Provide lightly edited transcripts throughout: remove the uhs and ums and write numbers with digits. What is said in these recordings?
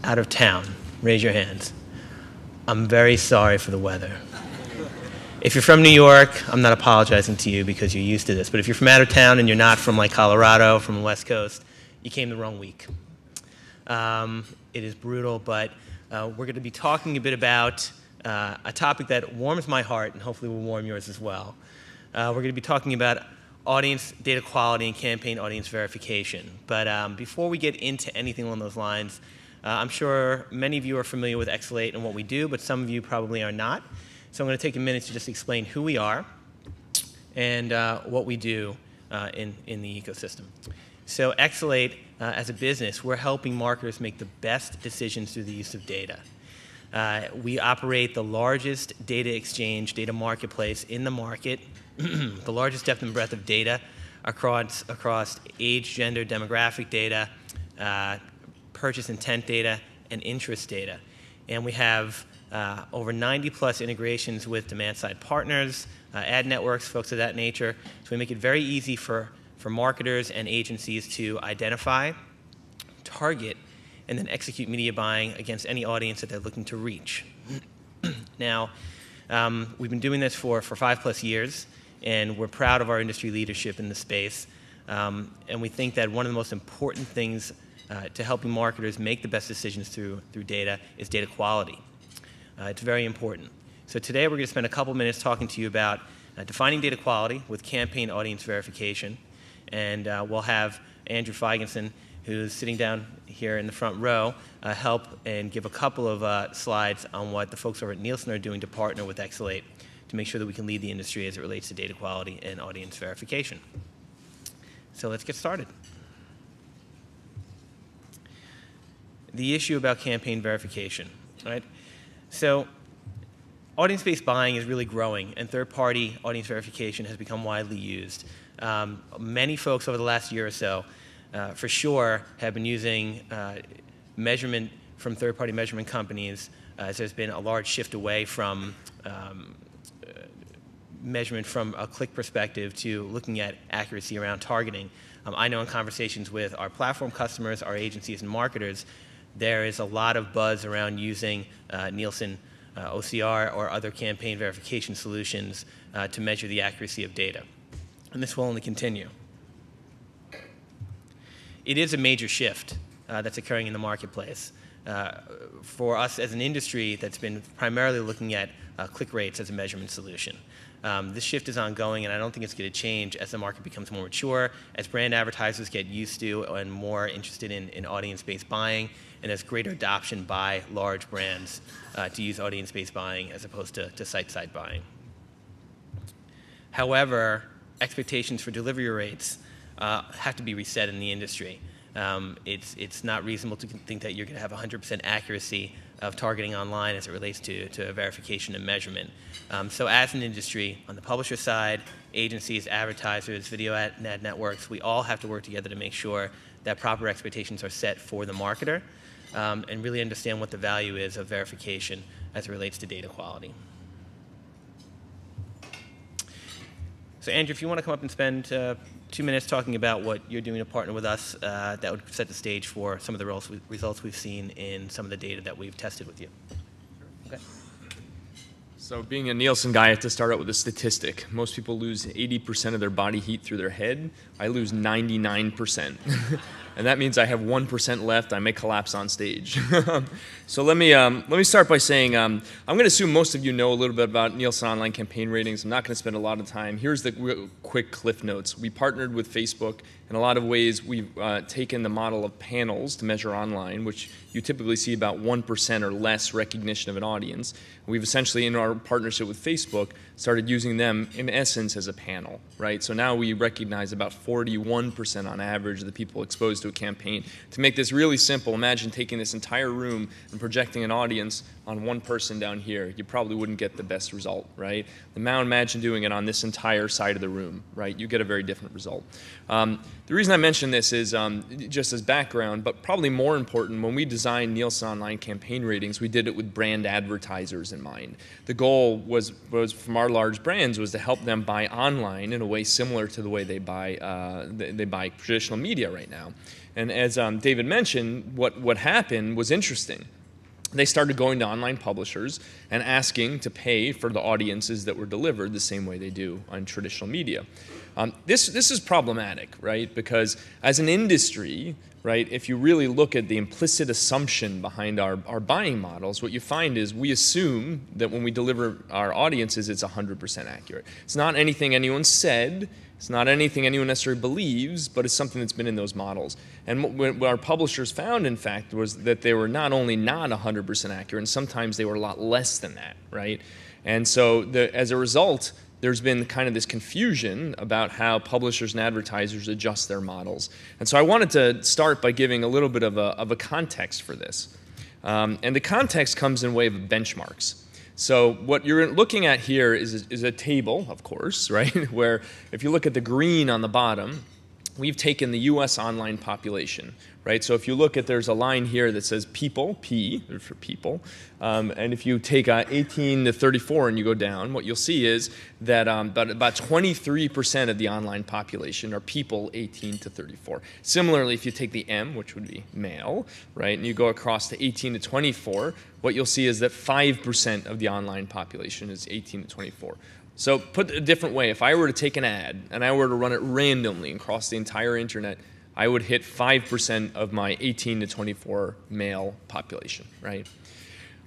out of town? Raise your hands. I'm very sorry for the weather. If you're from New York, I'm not apologizing to you because you're used to this. But if you're from out of town and you're not from like Colorado, from the West Coast, you came the wrong week. It is brutal, but we're going to be talking a bit about a topic that warms my heart and hopefully will warm yours as well. We're going to be talking about audience data quality and campaign audience verification. But before we get into anything along those lines, I'm sure many of you are familiar with eXelate and what we do, but some of you probably are not. So I'm going to take a minute to just explain who we are and what we do in the ecosystem. So eXelate, as a business, we're helping marketers make the best decisions through the use of data. We operate the largest data exchange, data marketplace in the market, the largest depth and breadth of data across age, gender, demographic data, purchase intent data, and interest data. And we have over 90+ integrations with demand-side partners, ad networks, folks of that nature. So we make it very easy for marketers and agencies to identify, target, and then execute media buying against any audience that they're looking to reach. Now, we've been doing this for 5+ years, and we're proud of our industry leadership in the space. And we think that one of the most important things to helping marketers make the best decisions through data is data quality. It's very important. So today we're going to spend a couple minutes talking to you about defining data quality with campaign audience verification. And we'll have Andrew Feigenson, who's sitting down here in the front row, help and give a couple of slides on what the folks over at Nielsen are doing to partner with eXelate to make sure that we can lead the industry as it relates to data quality and audience verification. So let's get started. The issue about campaign verification, right? So audience-based buying is really growing, and third-party audience verification has become widely used. Many folks over the last year or so, for sure, have been using measurement from third-party measurement companies, as there's been a large shift away from measurement from a click perspective to looking at accuracy around targeting. I know in conversations with our platform customers, our agencies, and marketers, there is a lot of buzz around using Nielsen OCR or other campaign verification solutions to measure the accuracy of data. And this will only continue. It is a major shift that's occurring in the marketplace. For us as an industry that's been primarily looking at click rates as a measurement solution. This shift is ongoing, and I don't think it's going to change as the market becomes more mature, as brand advertisers get used to and more interested in audience-based buying, and there's greater adoption by large brands to use audience-based buying as opposed to site-side buying. However, expectations for delivery rates have to be reset in the industry. It's not reasonable to think that you're going to have 100% accuracy of targeting online as it relates to verification and measurement. So as an industry, on the publisher side, agencies, advertisers, video ad networks, we all have to work together to make sure that proper expectations are set for the marketer and really understand what the value is of verification as it relates to data quality. So Andrew, if you want to come up and spend 2 minutes talking about what you're doing to partner with us, that would set the stage for some of the results we've seen in some of the data that we've tested with you. Okay. So being a Nielsen guy, I have to start out with a statistic. Most people lose 80% of their body heat through their head. I lose 99%. And that means I have 1% left. I may collapse on stage. So let me start by saying I'm going to assume most of you know a little bit about Nielsen online campaign ratings. I'm not going to spend a lot of time. Here's the real quick cliff notes. We partnered with Facebook. In a lot of ways, we've taken the model of panels to measure online, which you typically see about 1% or less recognition of an audience. We've essentially, in our partnership with Facebook, started using them in essence as a panel, right? So now we recognize about 41% on average of the people exposed to a campaign. To make this really simple, imagine taking this entire room and projecting an audience on one person down here, you probably wouldn't get the best result, right? Now imagine doing it on this entire side of the room, right? You get a very different result. The reason I mention this is just as background, but probably more important, when we designed Nielsen online campaign ratings, we did it with brand advertisers in mind. The goal was from our large brands was to help them buy online in a way similar to the way they buy traditional media right now. And as David mentioned, what happened was interesting. They started going to online publishers and asking to pay for the audiences that were delivered the same way they do on traditional media. This is problematic, right? Because as an industry, right, if you really look at the implicit assumption behind our buying models, what you find is we assume that when we deliver our audiences, it's 100% accurate. It's not anything anyone said. It's not anything anyone necessarily believes, but it's something that's been in those models. And what our publishers found, in fact, was that they were not only not 100% accurate, and sometimes they were a lot less than that, right? And so as a result, there's been kind of this confusion about how publishers and advertisers adjust their models. And so I wanted to start by giving a little bit of a context for this. And the context comes in way of benchmarks. So what you're looking at here is a table, of course, right? Where if you look at the green on the bottom, we've taken the US online population, right? So if you look at, there's a line here that says people, P for people, and if you take 18 to 34 and you go down, what you'll see is that about 23% of the online population are people 18 to 34. Similarly, if you take the M, which would be male, right, and you go across to 18 to 24, what you'll see is that 5% of the online population is 18 to 24. So put it a different way, if I were to take an ad and I were to run it randomly across the entire internet, I would hit 5% of my 18 to 24 male population, right?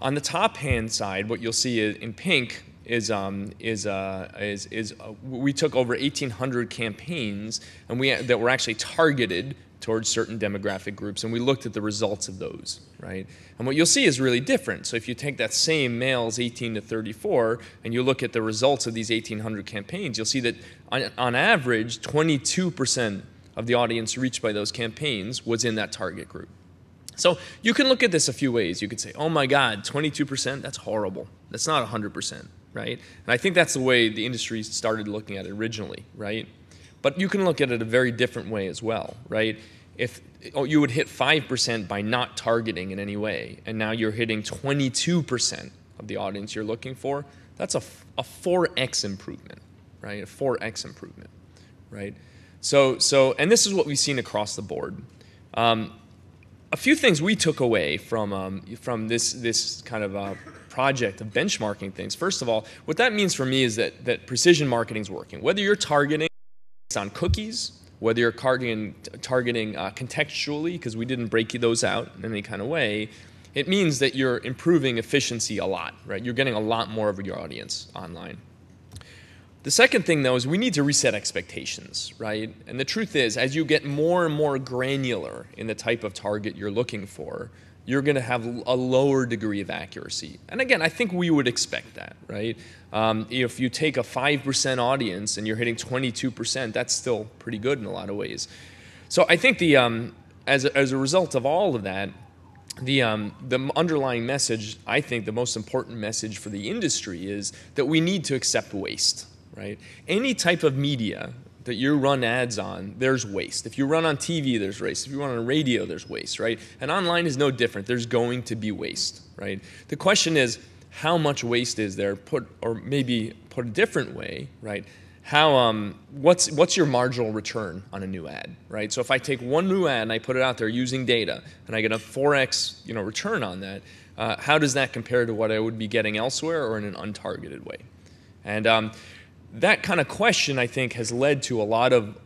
On the top hand side, what you'll see in pink is we took over 1,800 campaigns that were actually targeted towards certain demographic groups, and we looked at the results of those, right? And what you'll see is really different. So if you take that same males 18 to 34 and you look at the results of these 1,800 campaigns, you'll see that on average, 22% of the audience reached by those campaigns was in that target group. So you can look at this a few ways. You could say, oh my God, 22%, that's horrible. That's not 100%, right? And I think that's the way the industry started looking at it originally, right? But you can look at it a very different way as well, right? If you would hit 5% by not targeting in any way, and now you're hitting 22% of the audience you're looking for, that's a 4x improvement, right? A 4x improvement, right? So, and this is what we've seen across the board. A few things we took away from this kind of project of benchmarking things. First of all, what that means for me is that precision marketing is working. Whether you're targeting on cookies, whether you're targeting contextually, because we didn't break those out in any kind of way, it means that you're improving efficiency a lot, right? You're getting a lot more of your audience online. The second thing, though, is we need to reset expectations, right? And the truth is, as you get more and more granular in the type of target you're looking for, you're going to have a lower degree of accuracy. And again, I think we would expect that, right? If you take a 5% audience and you're hitting 22%, that's still pretty good in a lot of ways. So I think as a result of all of that, the underlying message, I think the most important message for the industry is that we need to accept waste, right? Any type of media that you run ads on, there's waste. If you run on TV, there's waste. If you run on radio, there's waste, right? And online is no different. There's going to be waste, right? The question is, how much waste is there? Or maybe put a different way, right? What's your marginal return on a new ad, right? So if I take one new ad and I put it out there using data, and I get a 4x, return on that, how does that compare to what I would be getting elsewhere or in an untargeted way? And that kind of question, I think, has led to a lot of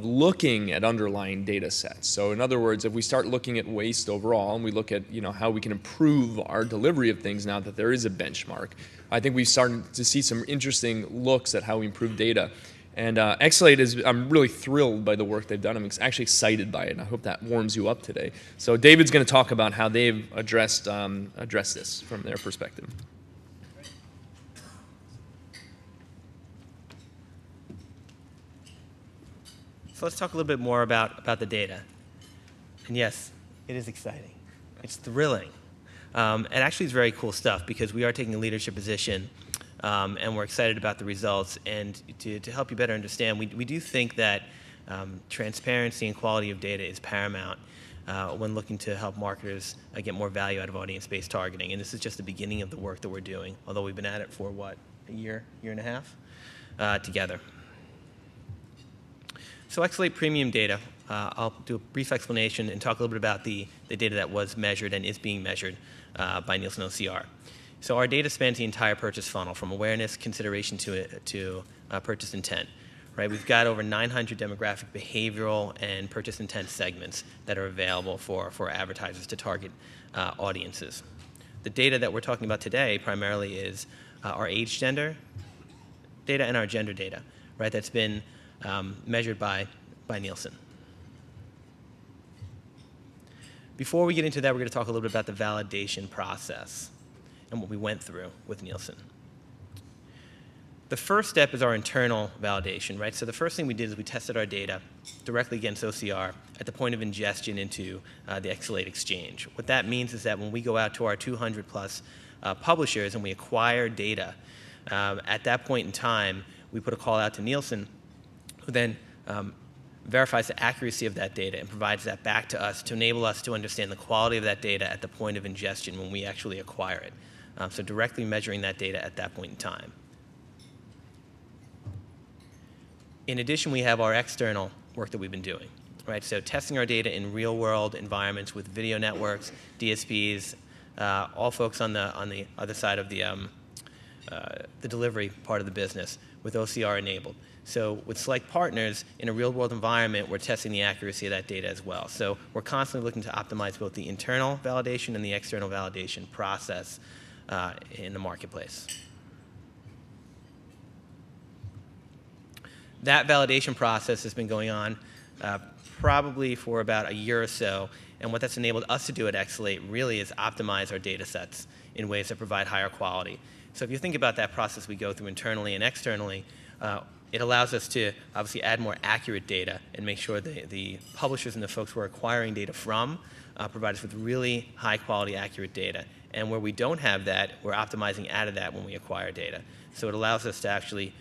looking at underlying data sets. So in other words, if we start looking at waste overall and we look at how we can improve our delivery of things now that there is a benchmark, I think we've started to see some interesting looks at how we improve data. And eXelate I'm really thrilled by the work they've done. I'm actually excited by it, and I hope that warms you up today. So David's going to talk about how they've addressed this from their perspective. So let's talk a little bit more about the data. And yes, it is exciting. It's thrilling. It actually is very cool stuff because we are taking a leadership position and we're excited about the results. And to help you better understand, we do think that transparency and quality of data is paramount when looking to help marketers get more value out of audience-based targeting. And this is just the beginning of the work that we're doing, although we've been at it for, what, a year and a half together. So eXelate premium data, I'll do a brief explanation and talk a little bit about the data that was measured and is being measured by Nielsen OCR. So our data spans the entire purchase funnel, from awareness, consideration to purchase intent. Right? We've got over 900 demographic, behavioral, and purchase intent segments that are available for advertisers to target audiences. The data that we're talking about today primarily is our age gender data and our gender data, right? That's been measured by Nielsen. Before we get into that, we're going to talk a little bit about the validation process and what we went through with Nielsen. The first step is our internal validation, right? So the first thing we did is we tested our data directly against OCR at the point of ingestion into the eXelate exchange. What that means is that when we go out to our 200 plus publishers and we acquire data, at that point in time, we put a call out to Nielsen, who then verifies the accuracy of that data and provides that back to us to enable us to understand the quality of that data at the point of ingestion when we actually acquire it. So directly measuring that data at that point in time. In addition, we have our external work that we've been doing, right? So testing our data in real-world environments with video networks, DSPs, all folks on the other side of the delivery part of the business with OCR enabled. So with select partners in a real-world environment, we're testing the accuracy of that data as well. So we're constantly looking to optimize both the internal validation and the external validation process in the marketplace. That validation process has been going on probably for about a year or so, and what that's enabled us to do at eXelate really is optimize our data sets in ways that provide higher quality. So if you think about that process we go through internally and externally, it allows us to obviously add more accurate data and make sure the publishers and the folks we're acquiring data from provide us with really high quality, accurate data. And where we don't have that, we're optimizing out of that when we acquire data. So it allows us to actually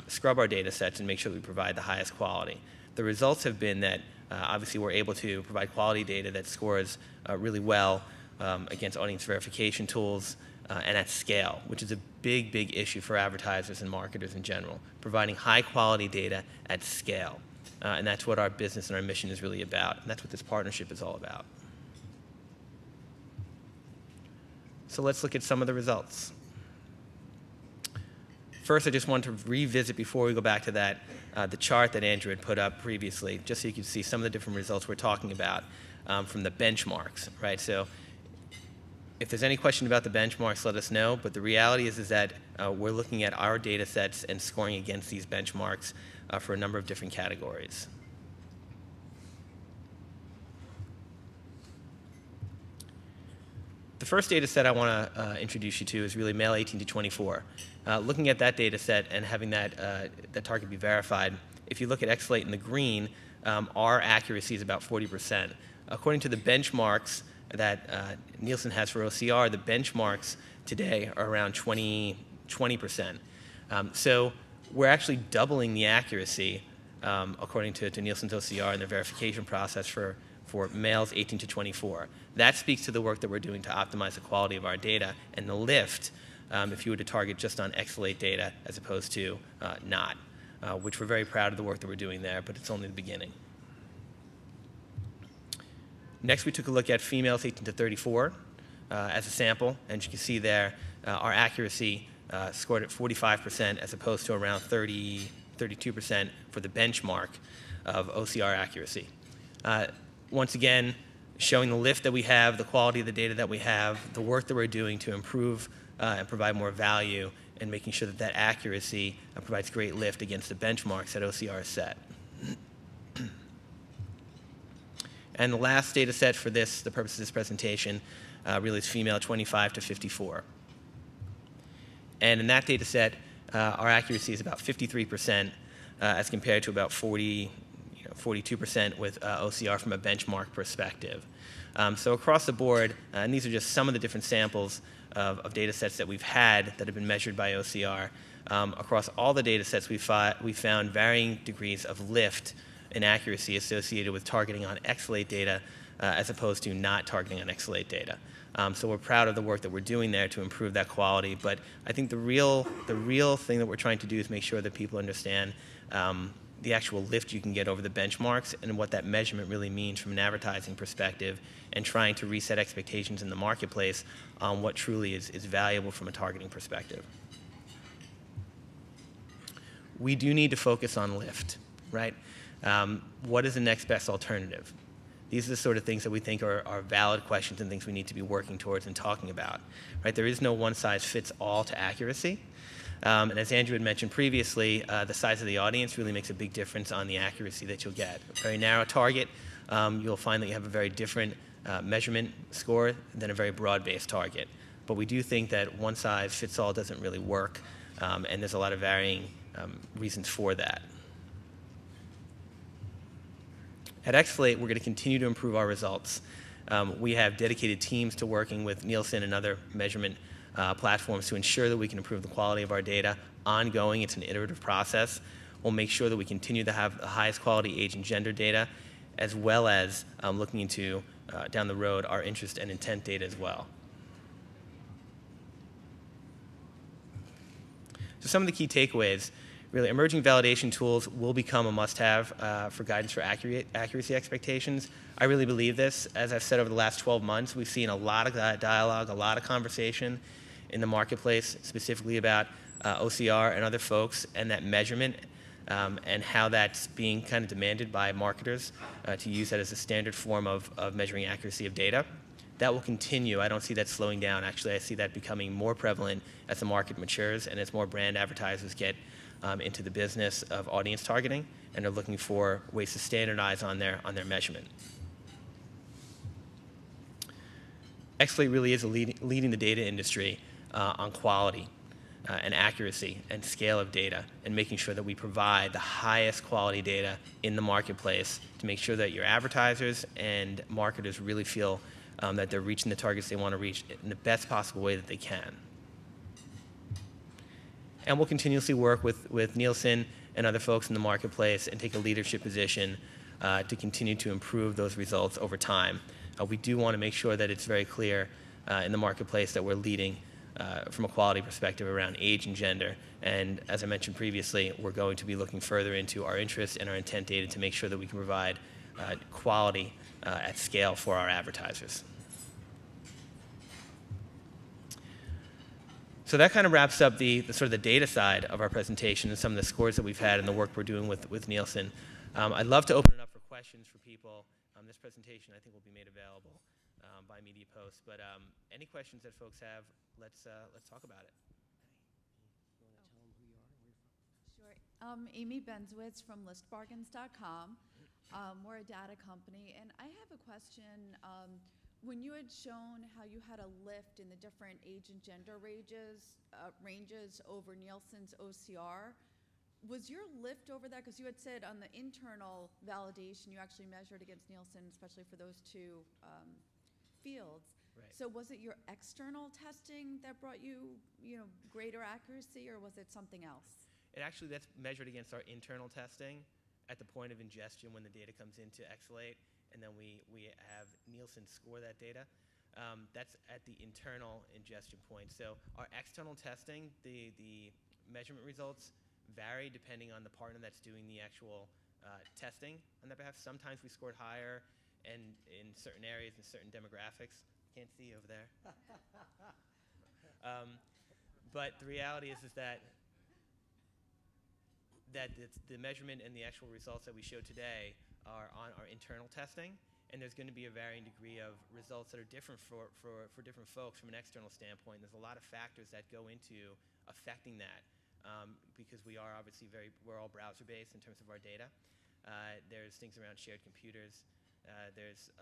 scrub our data sets and make sure that we provide the highest quality. The results have been that obviously we're able to provide quality data that scores really well against audience verification tools and at scale, which is a big, big issue for advertisers and marketers in general, providing high quality data at scale. And that's what our business and our mission is really about, and that's what this partnership is all about. So let's look at some of the results. First, I just want to revisit, before we go back to that, the chart that Andrew had put up previously, just so you can see some of the different results we're talking about from the benchmarks, right? So if there's any question about the benchmarks, let us know. But the reality is that we're looking at our data sets and scoring against these benchmarks for a number of different categories. The first data set I want to introduce you to is really male 18 to 24. Looking at that data set and having that target be verified, if you look at eXelate in the green, our accuracy is about 40%. According to the benchmarks that Nielsen has for OCR, the benchmarks today are around 20%. So we're actually doubling the accuracy according to Nielsen's OCR and their verification process for males 18 to 24. That speaks to the work that we're doing to optimize the quality of our data and the lift if you were to target just on eXelate data as opposed to not, which we're very proud of the work that we're doing there, but it's only the beginning. Next, we took a look at females 18 to 34 as a sample, and you can see there our accuracy scored at 45% as opposed to around 32% for the benchmark of OCR accuracy. Once again, showing the lift that we have, the quality of the data that we have, the work that we're doing to improve and provide more value, and making sure that that accuracy provides great lift against the benchmarks that OCR is set. And the last data set for this, the purpose of this presentation, really is female 25 to 54. And in that data set, our accuracy is about 53% as compared to about 40, 42% with OCR from a benchmark perspective. So across the board, and these are just some of the different samples of data sets that we've had that have been measured by OCR. Across all the data sets, we found varying degrees of lift in accuracy associated with targeting on eXelate data as opposed to not targeting on eXelate data. So we're proud of the work that we're doing there to improve that quality. But I think the real thing that we're trying to do is make sure that people understand the actual lift you can get over the benchmarks and what that measurement really means from an advertising perspective, and trying to reset expectations in the marketplace on what truly is valuable from a targeting perspective. We do need to focus on lift, right? What is the next best alternative? These are the sort of things that we think are valid questions and things we need to be working towards and talking about, right? There is no one-size-fits-all to accuracy. And as Andrew had mentioned previously, the size of the audience really makes a big difference on the accuracy that you'll get. A very narrow target, you'll find that you have a very different measurement score than a very broad-based target. But we do think that one-size-fits-all doesn't really work, and there's a lot of varying reasons for that. At eXelate, we're going to continue to improve our results. We have dedicated teams to working with Nielsen and other measurement platforms to ensure that we can improve the quality of our data ongoing. It's an iterative process. We'll make sure that we continue to have the highest quality age and gender data, as well as looking into, down the road, our interest and intent data as well. So some of the key takeaways. Really, emerging validation tools will become a must-have for guidance for accuracy expectations. I really believe this. As I've said over the last 12 months, we've seen a lot of dialogue, a lot of conversation in the marketplace, specifically about OCR and other folks, and that measurement, and how that's being kind of demanded by marketers to use that as a standard form of measuring accuracy of data. That will continue. I don't see that slowing down. Actually, I see that becoming more prevalent as the market matures and as more brand advertisers get into the business of audience targeting and are looking for ways to standardize on their measurement. eXelate really is leading the data industry on quality and accuracy and scale of data, and making sure that we provide the highest quality data in the marketplace to make sure that your advertisers and marketers really feel that they're reaching the targets they want to reach in the best possible way that they can. And we'll continuously work with Nielsen and other folks in the marketplace and take a leadership position to continue to improve those results over time. We do want to make sure that it's very clear in the marketplace that we're leading from a quality perspective around age and gender. And as I mentioned previously, we're going to be looking further into our interest and our intent data to make sure that we can provide quality at scale for our advertisers. So that kind of wraps up the sort of the data side of our presentation and some of the scores that we've had and the work we're doing with Nielsen. I'd love to open it up for questions for people. This presentation, I think, will be made available by MediaPost. But any questions that folks have, let's talk about it. Sure. Amy Benzowitz from listbargains.com. We're a data company, and I have a question. When you had shown how you had a lift in the different age and gender ranges over Nielsen's OCR, was your lift over that? Because you had said on the internal validation, you actually measured against Nielsen, especially for those two fields. Right. So was it your external testing that brought you, greater accuracy, or was it something else? That's measured against our internal testing at the point of ingestion when the data comes into eXelate, and then we have Nielsen score that data. That's at the internal ingestion point. So our external testing, the measurement results vary depending on the partner that's doing the actual testing on that behalf. Sometimes we scored higher, and in certain areas and certain demographics. Can't see over there. But the reality is that the measurement and the actual results that we showed today are on our internal testing, and there's going to be a varying degree of results that are different for different folks from an external standpoint. There's a lot of factors that go into affecting that, because we are obviously we're all browser-based in terms of our data. There's things around shared computers. There's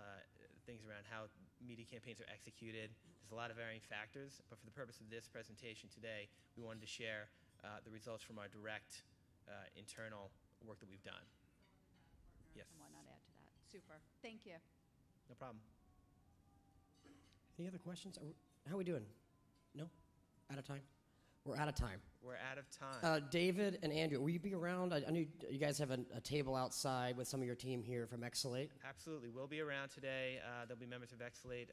things around how media campaigns are executed. There's a lot of varying factors, but for the purpose of this presentation today, we wanted to share the results from our direct internal work that we've done. Yes. and whatnot add to that. Super. Thank you. No problem. Any other questions? How are we doing? No? Out of time? We're out of time. We're out of time. David and Andrew, will you be around? I know you guys have a table outside with some of your team here from eXelate. Absolutely. We'll be around today. There'll be members of eXelate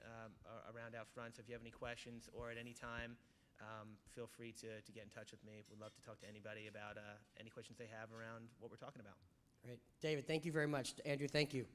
around out front. So if you have any questions or at any time, feel free to get in touch with me. We'd love to talk to anybody about any questions they have around what we're talking about. Great. David, thank you very much. Andrew, thank you.